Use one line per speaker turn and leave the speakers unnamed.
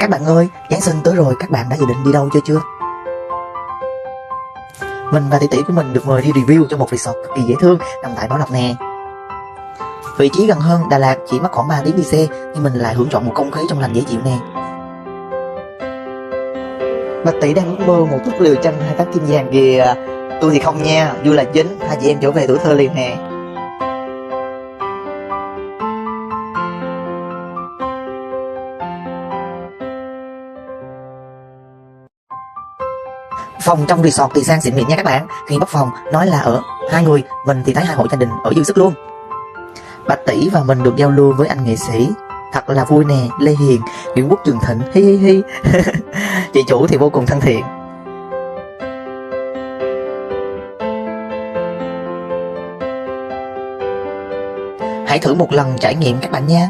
Các bạn ơi, Giáng sinh tới rồi, các bạn đã dự định đi đâu chưa? Mình và tỷ tỷ của mình được mời đi review cho một resort cực kỳ dễ thương nằm tại Bảo Lộc nè. Vị trí gần hơn Đà Lạt, chỉ mất khoảng 3 tiếng đi xe, nhưng mình lại hưởng chọn một không khí trong lành dễ chịu nè. Bạch tỷ đang ước mơ một chút liều tranh hai tấm kim vàng kìa. Tôi thì không nha, vui là chính, hai chị em trở về tuổi thơ liền nè. Phòng trong resort thì sang xịn mịn nha các bạn. Khi book phòng nói là ở 2 người, mình thì thấy 2 hộ gia đình ở dư sức luôn. Bạch tỷ và mình được giao lưu với anh nghệ sĩ, thật là vui nè. Lê Hiền, Nguyễn Quốc Trường Thịnh, hi hi hi. Chị chủ thì vô cùng thân thiện. Hãy thử một lần trải nghiệm các bạn nha.